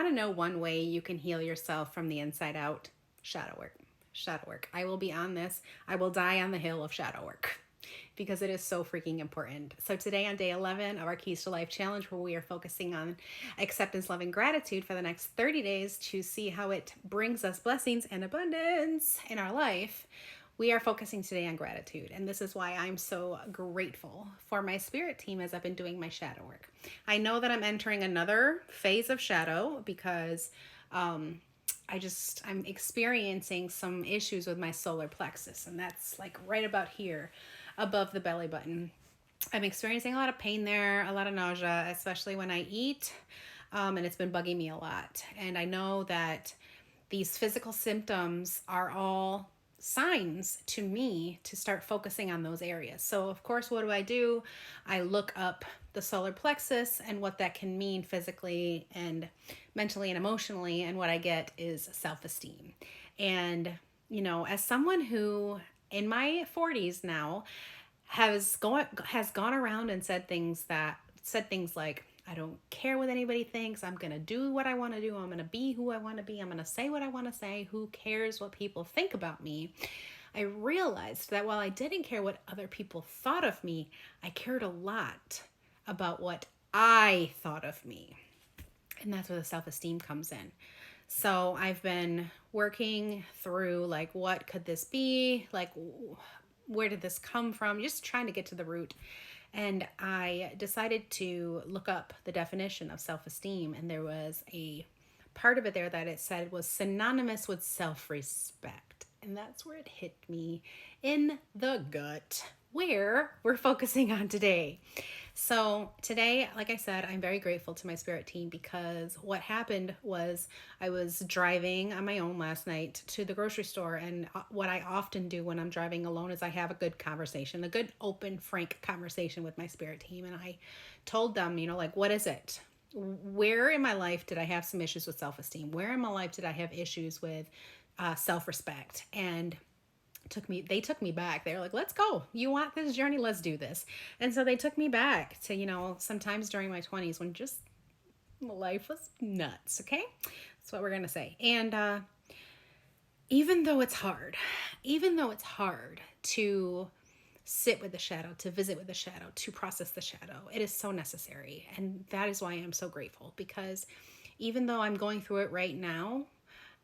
want to know one way you can heal yourself from the inside out? Shadow work. Shadow work. I will be on this. I will die on the hill of shadow work because it is so freaking important. So today on day 11 of our Keys to Life challenge, where we are focusing on acceptance, love, and gratitude for the next 30 days to see how it brings us blessings and abundance in our life, we are focusing today on gratitude. And this is why I'm so grateful for my spirit team as I've been doing my shadow work. I know that I'm entering another phase of shadow because I'm experiencing some issues with my solar plexus, and that's like right about here above the belly button. I'm experiencing a lot of pain there, a lot of nausea, especially when I eat, and it's been bugging me a lot. And I know that these physical symptoms are all signs to me to start focusing on those areas. So, of course, what do? I look up the solar plexus and what that can mean physically and mentally and emotionally. And what I get is self-esteem. And, as someone who in my 40s now has gone around and said things like, I don't care what anybody thinks. I'm going to do what I want to do. I'm going to be who I want to be. I'm going to say what I want to say. Who cares what people think about me? I realized that while I didn't care what other people thought of me, I cared a lot about what I thought of me. And that's where the self-esteem comes in. So I've been working through like, what could this be? Like, where did this come from? Just trying to get to the root. And I decided to look up the definition of self-esteem. And there was a part of it there that it said was synonymous with self-respect. And that's where it hit me in the gut, where we're focusing on today. So today, like I said, I'm very grateful to my spirit team because what happened was I was driving on my own last night to the grocery store. And what I often do when I'm driving alone is I have a good conversation, a good, open, frank conversation with my spirit team. And I told them, like, what is it? Where in my life did I have some issues with self-esteem? Where in my life did I have issues with self-respect? And they took me back. They were like, let's go. You want this journey? Let's do this. And so they took me back to, sometimes during my 20s when just life was nuts. Okay. That's what we're going to say. And even though it's hard to sit with the shadow, to visit with the shadow, to process the shadow, it is so necessary. And that is why I'm so grateful, because even though I'm going through it right now,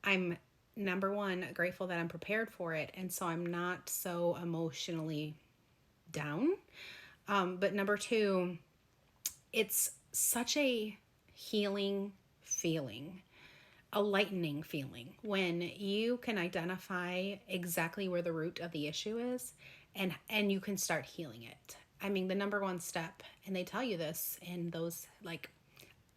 I'm, number one, grateful that I'm prepared for it. And so I'm not so emotionally down. But number two, it's such a healing feeling, a lightening feeling when you can identify exactly where the root of the issue is and you can start healing it. I mean, the number one step, and they tell you this in those like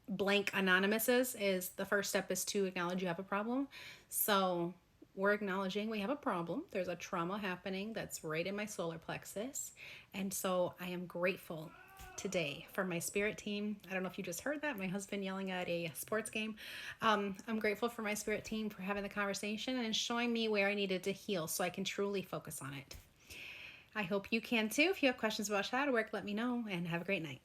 blank anonymouses, is the first step is to acknowledge you have a problem. So we're acknowledging we have a problem. There's a trauma happening that's right in my solar plexus. And so I am grateful today for my spirit team. I don't know if you just heard that, my husband yelling at a sports game. I'm grateful for my spirit team for having the conversation and showing me where I needed to heal so I can truly focus on it. I hope you can too. If you have questions about shadow work, let me know, and have a great night.